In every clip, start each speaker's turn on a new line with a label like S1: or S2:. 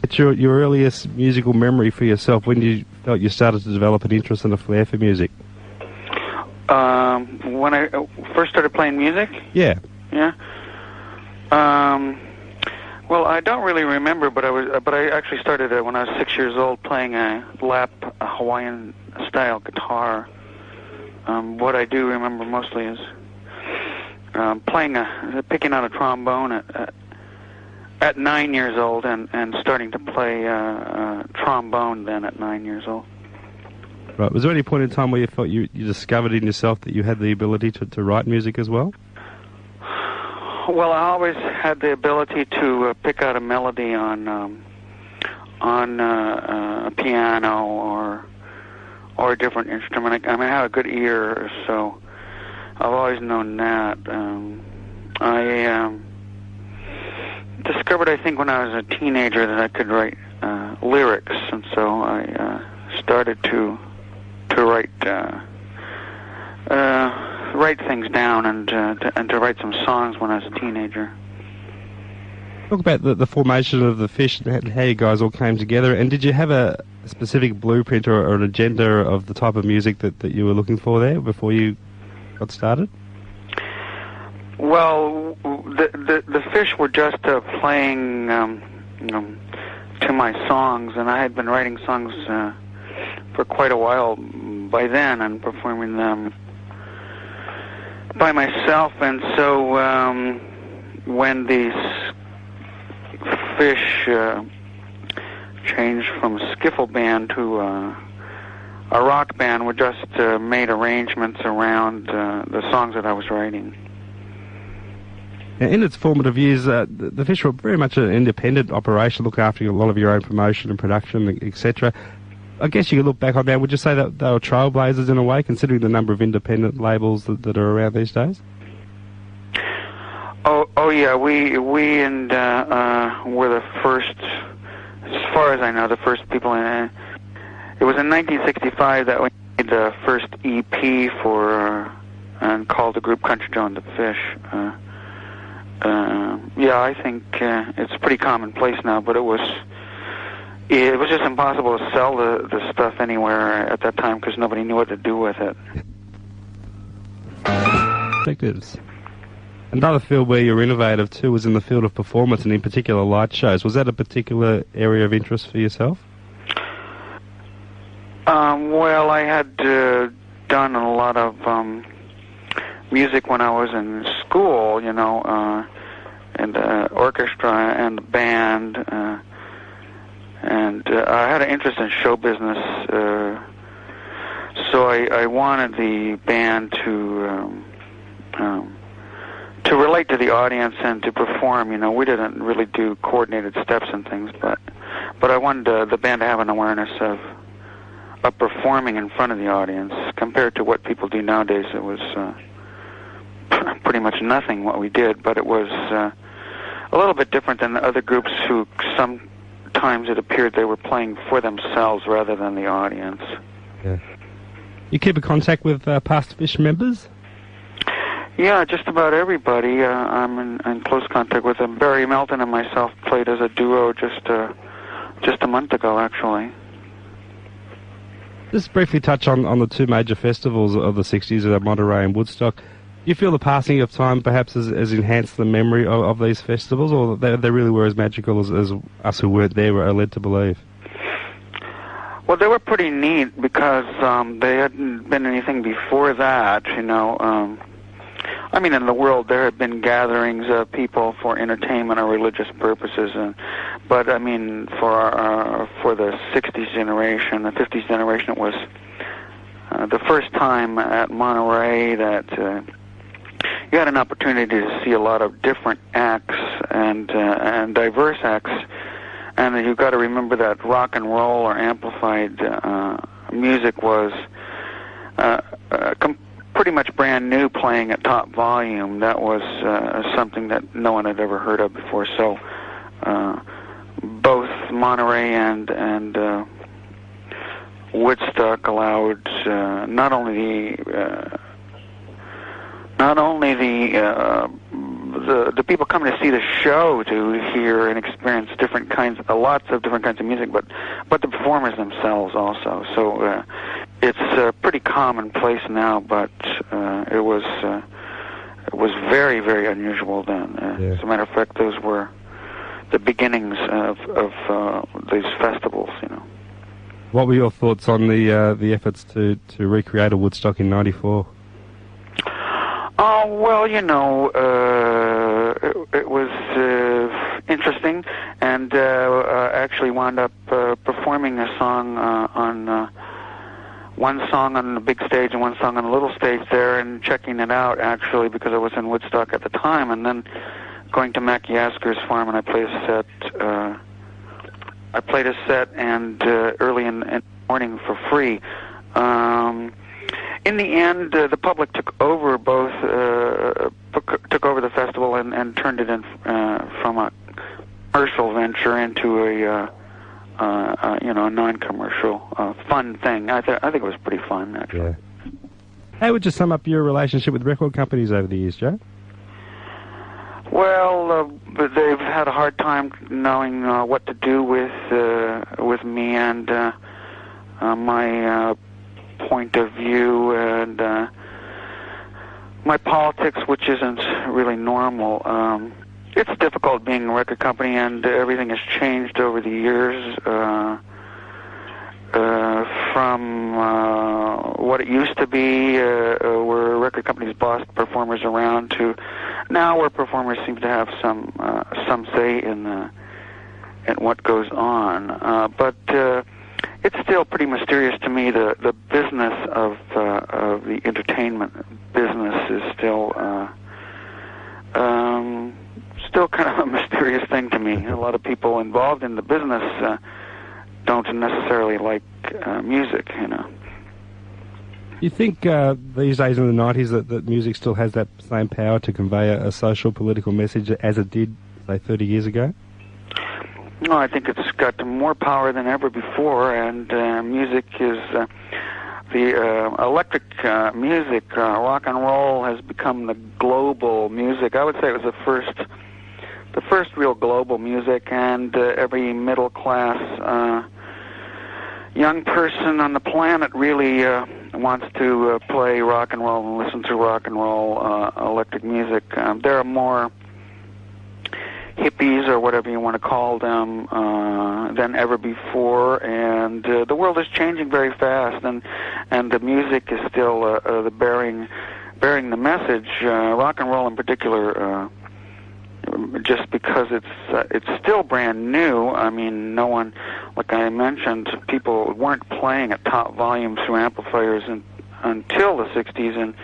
S1: It's your earliest musical memory for yourself, when you felt you started to develop an interest and a flair for music?
S2: When I first started playing music?
S1: Yeah.
S2: Yeah. Well, I don't really remember, but I actually started when I was 6 years old playing a Hawaiian style guitar. What I do remember mostly is picking out a trombone at 9 years old, and starting to play trombone then at 9 years old.
S1: Right. Was there any point in time where you felt you discovered in yourself that you had the ability to write music as well?
S2: Well, I always had the ability to pick out a melody on a piano or a different instrument. I have a good ear, so I've always known that. I discovered, I think, when I was a teenager that I could write lyrics, and so I started to write things down and to write some songs when I was a teenager.
S1: Talk about the formation of the Fish and how you guys all came together, and did you have a specific blueprint or an agenda of the type of music that you were looking for there before you got started?
S2: Well, the Fish were just playing to my songs, and I had been writing songs for quite a while by then and performing them by myself. And so when these Fish changed from a skiffle band to a rock band, we just made arrangements around the songs that I was writing.
S1: In its formative years, the Fish were very much an independent operation, looking after a lot of your own promotion and production, etc. I guess you could look back on that. Would you say that they were trailblazers in a way, considering the number of independent labels that are around these days?
S2: Oh yeah, we were the first, as far as I know, the first people in. It was in 1965 that we made the first EP for and called the group Country Joe and the Fish. Yeah, I think it's pretty commonplace now, but it was just impossible to sell the stuff anywhere at that time because nobody knew what to do with it.
S1: Retrospectives. Another field where you're innovative too was in the field of performance, and in particular light shows. Was that a particular area of interest for yourself?
S2: Well, I had done a lot of music when I was in school, and the orchestra and the band, and I had an interest in show business, so I wanted the band to relate to the audience and to perform. We didn't really do coordinated steps and things, but I wanted the band to have an awareness of performing in front of the audience. Compared to what people do nowadays, it was pretty much nothing what we did, but it was a little bit different than the other groups who sometimes it appeared they were playing for themselves rather than the audience.
S1: Yeah. You keep in contact with past Fish members?
S2: Yeah, just about everybody. I'm in close contact with them. Barry Melton and myself played as a duo just a month ago, actually.
S1: Just briefly touch on the two major festivals of the 60s, Monterey and Woodstock. Do you feel the passing of time perhaps has enhanced the memory of these festivals, or they really were as magical as us who weren't there are led to believe?
S2: Well, they were pretty neat because they hadn't been anything before that, I mean, in the world there had been gatherings of people for entertainment or religious purposes, but I mean, for the 60s generation, the 50s generation, it was the first time at Monterey that you had an opportunity to see a lot of different acts and diverse acts, and you've got to remember that rock and roll or amplified music was pretty much brand new, playing at top volume. That was something that no one had ever heard of before. So both Monterey and Woodstock allowed not only the the people coming to see the show to hear and experience lots of different kinds of music, but the performers themselves also. So it's pretty commonplace now, but it was very, very unusual then. As a matter of fact, those were the beginnings of these festivals, you know.
S1: What were your thoughts on the efforts to recreate a Woodstock in '94?
S2: Oh, well, you know, it was interesting, and actually wound up performing a song on one song on the big stage and one song on the little stage there, and checking it out, actually, because I was in Woodstock at the time, and then going to Mackie Asker's farm, and I played a set and early in the morning for free. In the end, the public took over the festival and turned it in from a commercial venture into a non-commercial fun thing. I think it was pretty fun, actually.
S1: Yeah. How would you sum up your relationship with record companies over the years, Joe?
S2: Well, they've had a hard time knowing what to do with me and my point of view and my politics, which isn't really normal. It's difficult being a record company, and everything has changed over the years from what it used to be, where record companies bossed performers around, to now where performers seem to have some say in what goes on. But it's still pretty mysterious to me. The business of the entertainment business is still kind of a mysterious thing to me. A lot of people involved in the business don't necessarily like music, you know.
S1: You think these days in the 90s that music still has that same power to convey a social, political message as it did, say, 30 years ago?
S2: No, I think it's got more power than ever before, and music is the electric music. Rock and roll has become the global music. I would say it was the first real global music, and every middle class young person on the planet really wants to play rock and roll and listen to rock and roll electric music. There are more hippies, or whatever you want to call them, than ever before, and the world is changing very fast, and the music is still bearing the message. Rock and roll in particular, just because it's still brand new. I mean, no one, like I mentioned, people weren't playing at top volume through amplifiers until the 60s,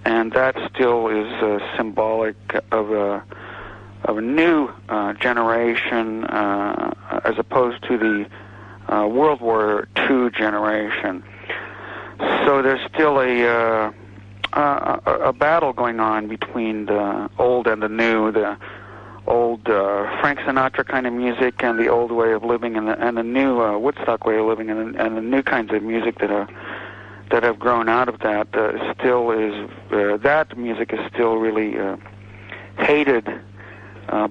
S2: and that still is symbolic of a new generation as opposed to the World War II generation. So there's still a battle going on between the old and the new, the old Frank Sinatra kind of music and the old way of living, and the new Woodstock way of living, and the new kinds of music that have grown out of that. Still is that music is still really hated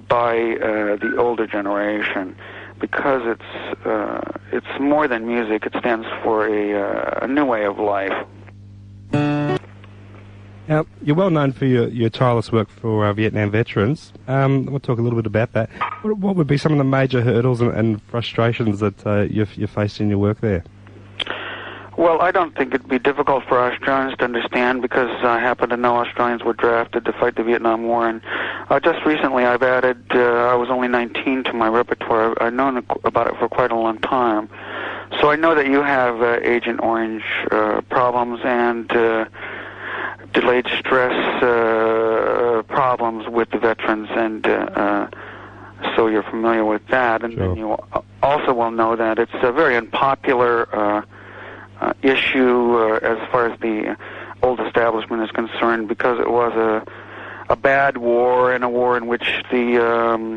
S2: by the older generation, because it's more than music. It stands for a new way of life.
S1: Now, you're well known for your tireless work for Vietnam veterans. We'll talk a little bit about that. What would be some of the major hurdles and frustrations that you've faced in your work there?
S2: Well, I don't think it'd be difficult for Australians to understand, because I happen to know Australians were drafted to fight the Vietnam War, and just recently I've added, I was only 19, to my repertoire. I've known about it for quite a long time. So I know that you have Agent Orange problems and delayed stress problems with the veterans, and so you're familiar with that. And
S1: sure.
S2: Then you also will know that it's a very unpopular issue as far as the old establishment is concerned, because it was a bad war, and a war in which the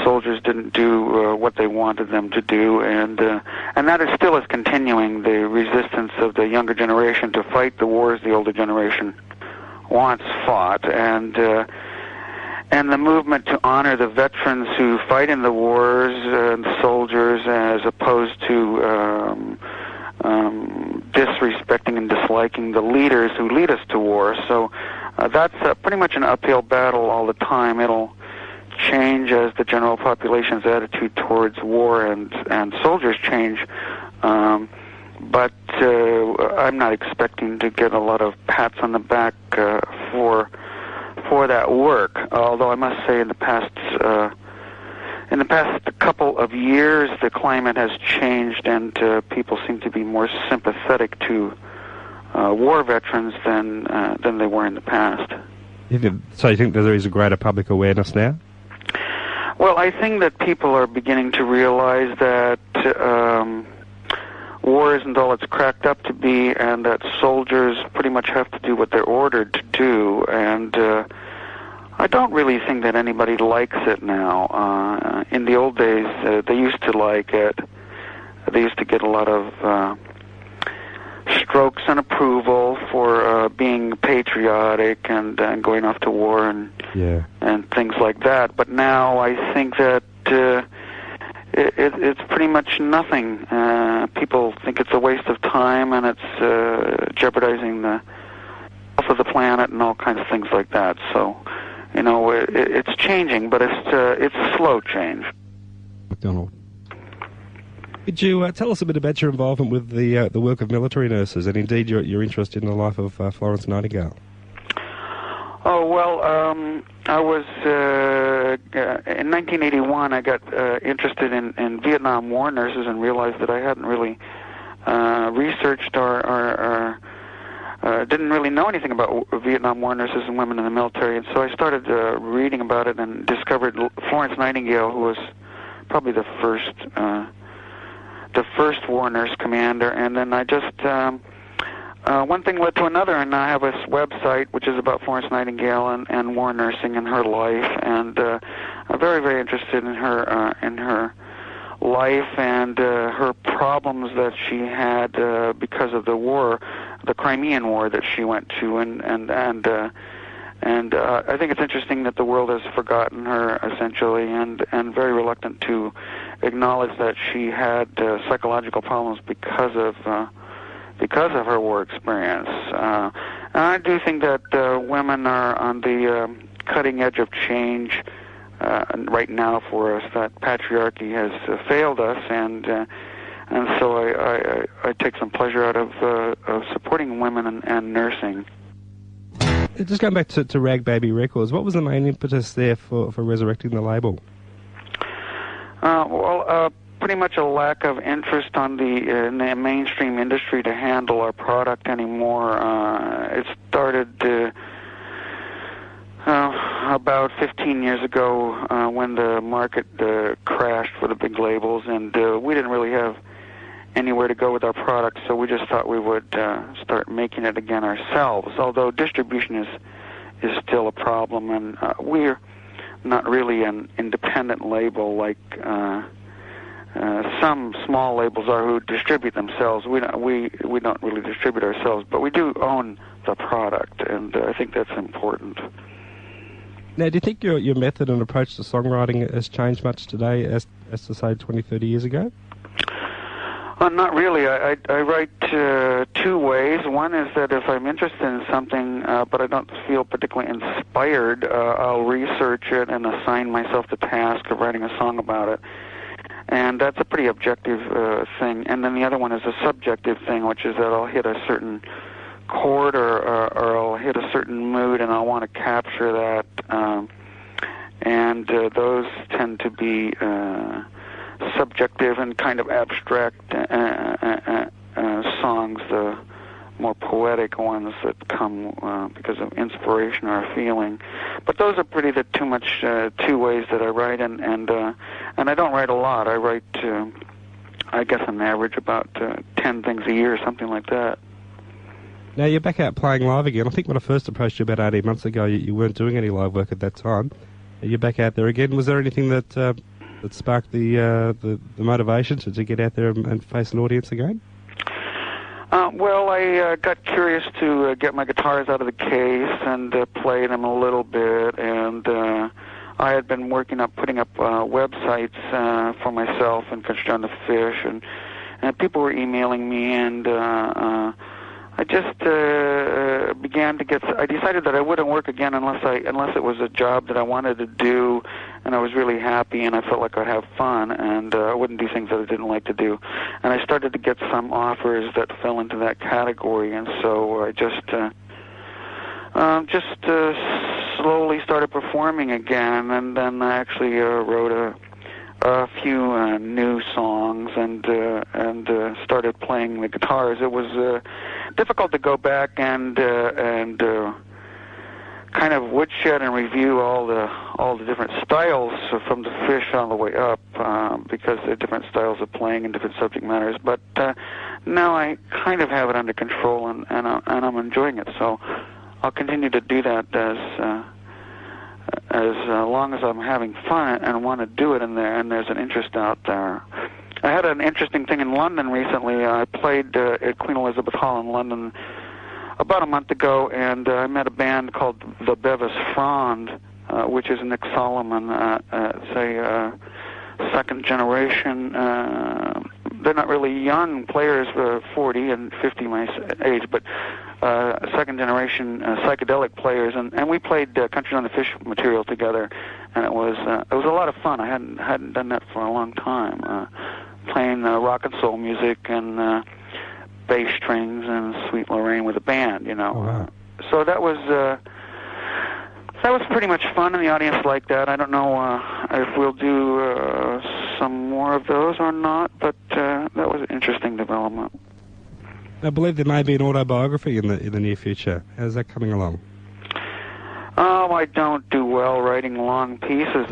S2: soldiers didn't do what they wanted them to do, and that is still is continuing, the resistance of the younger generation to fight the wars the older generation once fought, and and the movement to honor the veterans who fight in the wars and soldiers, as opposed to disrespecting and disliking the leaders who lead us to war. So that's pretty much an uphill battle all the time. It'll change as the general population's attitude towards war and soldiers change. But I'm not expecting to get a lot of pats on the back for that work. Although I must say, in the past couple of years, the climate has changed, and people seem to be more sympathetic to war veterans than they were in the past.
S1: So you think that there is a greater public awareness now?
S2: Well, I think that people are beginning to realize that war isn't all it's cracked up to be, and that soldiers pretty much have to do what they're ordered to do. And I don't really think that anybody likes it now. In the old days, they used to like it. They used to get a lot of strokes and approval for being patriotic and going off to war and things like that. But now I think that it's pretty much nothing. People think it's a waste of time, and it's jeopardizing the health of the planet and all kinds of things like that. So, you know, it's changing, but it's a slow change.
S1: McDonald, could you tell us a bit about your involvement with the work of military nurses, and indeed your interest in the life of Florence Nightingale?
S2: Oh, well, I was, in 1981, I got interested in Vietnam War nurses and realized that I hadn't really researched or didn't really know anything about Vietnam War nurses and women in the military, and so I started reading about it and discovered Florence Nightingale, who was probably the first war nurse commander, and then I just... one thing led to another, and I have a website which is about Florence Nightingale and war nursing and her life, and I'm very, very interested in her life and her problems that she had because of the war, the Crimean War that she went to, and I think it's interesting that the world has forgotten her essentially, and very reluctant to acknowledge that she had psychological problems because of her war experience. And I do think that women are on the cutting edge of change right now for us. That patriarchy has failed us, and so I take some pleasure out of supporting women and nursing.
S1: Just going back to Rag Baby Records, what was the main impetus there for resurrecting the label? Pretty much a lack of interest in the mainstream industry to handle our product anymore. It started about 15 years ago when the market crashed for the big labels, and we didn't really have anywhere to go with our product, so we just thought we would start making it again ourselves, although distribution is still a problem, and we're not really an independent label like some small labels are who distribute themselves. We don't really distribute ourselves, but we do own the product, and I think that's important. Now, do you think your method and approach to songwriting has changed much today as to, say, 20, 30 years ago?
S2: Not really. I write two ways. One is that if I'm interested in something, but I don't feel particularly inspired, I'll research it and assign myself the task of writing a song about it. And that's a pretty objective thing. And then the other one is a subjective thing, which is that I'll hit a certain chord or I'll hit a certain mood, and I'll want to capture that. And those tend to be subjective and kind of abstract songs, the more poetic ones that come because of inspiration or feeling. But those are pretty the two ways that I write, and I don't write a lot. I write, I guess, on average about 10 things a year, something like that.
S1: Now you're back out playing live again. I think when I first approached you about 18 months ago, you weren't doing any live work at that time. You're back out there again. Was there anything that sparked the motivation to get out there and face an audience again?
S2: Well, I got curious to get my guitars out of the case and play them a little bit, and I had been putting up websites for myself and Country Joe and the Fish, and people were emailing me, and I just began to get. I decided that I wouldn't work again unless it was a job that I wanted to do, and I was really happy, and I felt like I'd have fun, and I wouldn't do things that I didn't like to do. And I started to get some offers that fell into that category, and so I just slowly started performing again, and then I actually wrote a few new songs and started playing the guitars. It was difficult to go back and kind of woodshed and review all the different styles from the Fish all the way up, because there are different styles of playing and different subject matters. But now I kind of have it under control, and I'm enjoying it. So I'll continue to do that as long as I'm having fun and want to do it, and there's an interest out there. I had an interesting thing in London recently. I played at Queen Elizabeth Hall in London about a month ago, and I met a band called the Bevis Frond, which is Nick Solomon. It's a second generation. They're not really young players, 40 and 50 my age, but second generation psychedelic players, and we played Country Joe and the Fish material together, and it was a lot of fun. I hadn't done that for a long time, playing rock and soul music and bass strings and Sweet Lorraine with a band, you know.
S1: Oh, wow.
S2: So that was pretty much fun, and the audience liked that. I don't know if we'll do some more of those or not, but that was an interesting development.
S1: I believe there may be an autobiography in the near future. How's that coming along?
S2: Oh, I don't do well writing long pieces.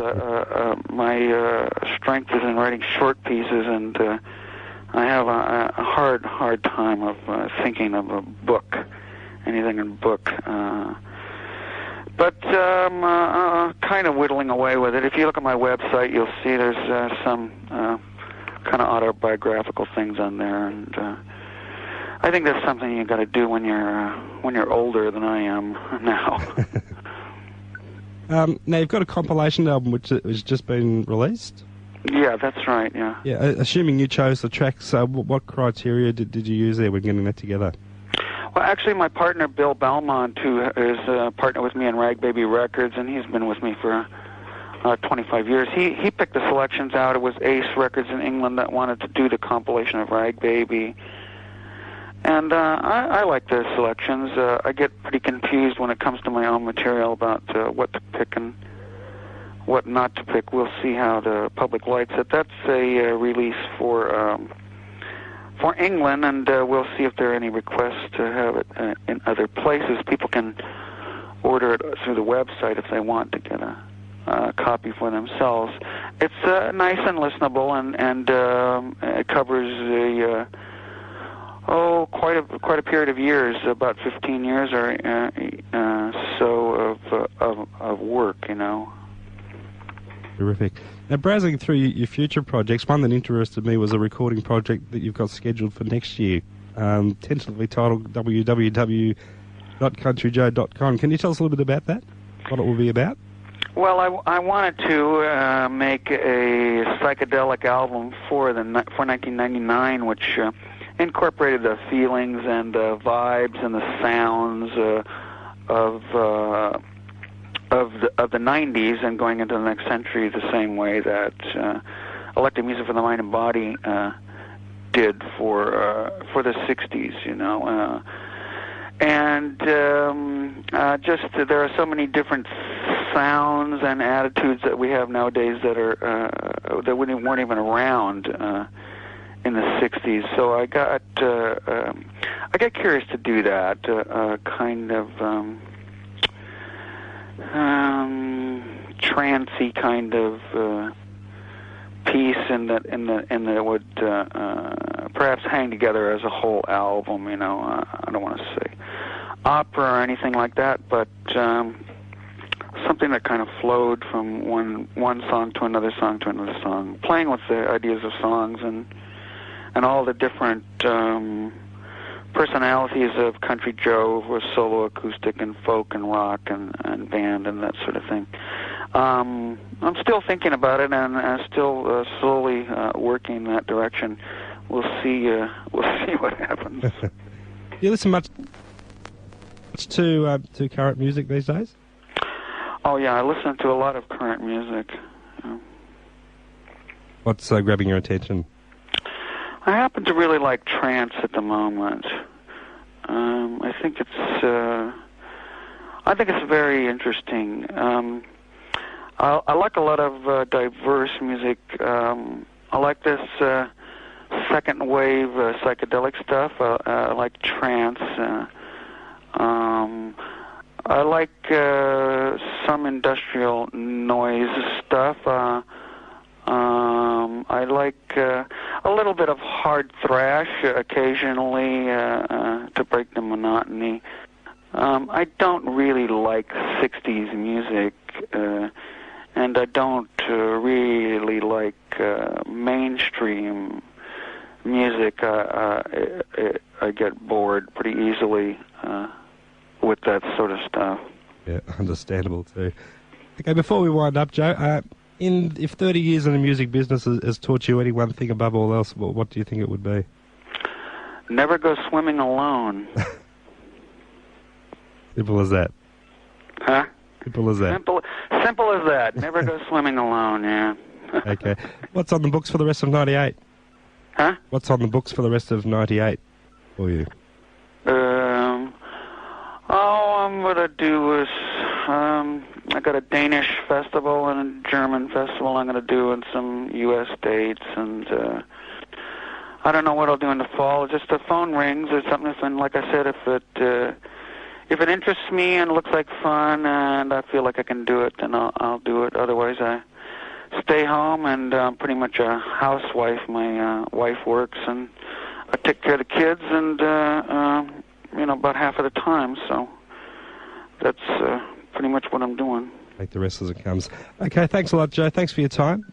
S2: My strength is in writing short pieces, and I have a hard time of thinking of a book, anything in book. But I'm kind of whittling away with it. If you look at my website, you'll see there's some kind of autobiographical things on there, and I think that's something you got to do when you're older than I am now.
S1: Now you've got a compilation album which has just been released.
S2: Yeah, that's right. Yeah.
S1: Yeah. Assuming you chose the tracks, what criteria did you use there when getting that together?
S2: Well, actually, my partner Bill Belmont, who is a partner with me in Rag Baby Records, and he's been with me for 25 years. He picked the selections out. It was Ace Records in England that wanted to do the compilation of Rag Baby. And I like the selections. I get pretty confused when it comes to my own material about what to pick and what not to pick. We'll see how the public likes it. That's a release for England, and we'll see if there are any requests to have it in other places. People can order it through the website if they want to get a copy for themselves. It's nice and listenable, and it covers quite a period of years, about 15 years or so of work, you know.
S1: Terrific. Now, browsing through your future projects, one that interested me was a recording project that you've got scheduled for next year, tentatively titled www.countryjoe.com. Can you tell us a little bit about that, what it will be about?
S2: Well, I wanted to make a psychedelic album for 1999, which incorporated the feelings and the vibes and the sounds of the 90s and going into the next century the same way that electric music for the mind and body did for the 60s, you know. And just there are so many different sounds and attitudes that we have nowadays that are that weren't even around in the 60s. So I got curious to do that, kind of trancey kind of piece, and that it would perhaps hang together as a whole album. You know, I don't want to say opera or anything like that, but something that kind of flowed from one song to another song to another song, playing with the ideas of songs and all the different personalities of Country Joe, with solo acoustic and folk and rock and band and that sort of thing. I'm still thinking about it, and still slowly working in that direction. We'll see. We'll see what happens.
S1: You listen much to current music these days?
S2: Oh yeah, I listen to a lot of current music.
S1: What's grabbing your attention?
S2: I happen to really like trance at the moment. I think it's very interesting. I like a lot of diverse music. I like this second wave psychedelic stuff. I like trance. I like some industrial noise stuff. I like a little bit of hard thrash occasionally to break the monotony. I don't really like 60s music, and I don't really like mainstream music. I get bored pretty easily with that sort of stuff.
S1: Yeah, understandable too. Okay, before we wind up, Joe, if 30 years in the music business has taught you any one thing above all else, what do you think it would be?
S2: Never go swimming alone.
S1: Simple as that.
S2: Huh?
S1: Simple as that.
S2: Simple as that. Never go swimming alone, yeah.
S1: Okay. What's on the books for the rest of 98?
S2: Huh?
S1: What's on the books for the rest of 98 for you?
S2: I'm going to do is, I got a Danish festival and a German festival I'm going to do in some U.S. dates, and I don't know what I'll do in the fall. Just the phone rings or something, and like I said, if it interests me and looks like fun and I feel like I can do it, then I'll do it. Otherwise, I stay home, and I'm pretty much a housewife. My wife works, and I take care of the kids, and about half of the time. So that's pretty much what I'm doing.
S1: Take the rest as it comes. Okay, thanks a lot, Joe. Thanks for your time.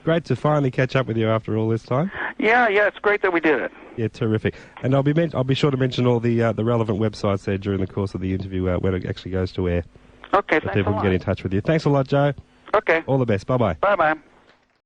S1: Great to finally catch up with you after all this time.
S2: Yeah, it's great that we did it.
S1: Yeah, terrific. And I'll be sure to mention all the relevant websites there during the course of the interview when it actually goes to air.
S2: Okay,
S1: so
S2: thanks
S1: people
S2: a lot.
S1: can get in touch with you. Thanks a lot, Joe.
S2: Okay.
S1: All the best. Bye-bye.
S2: Bye-bye.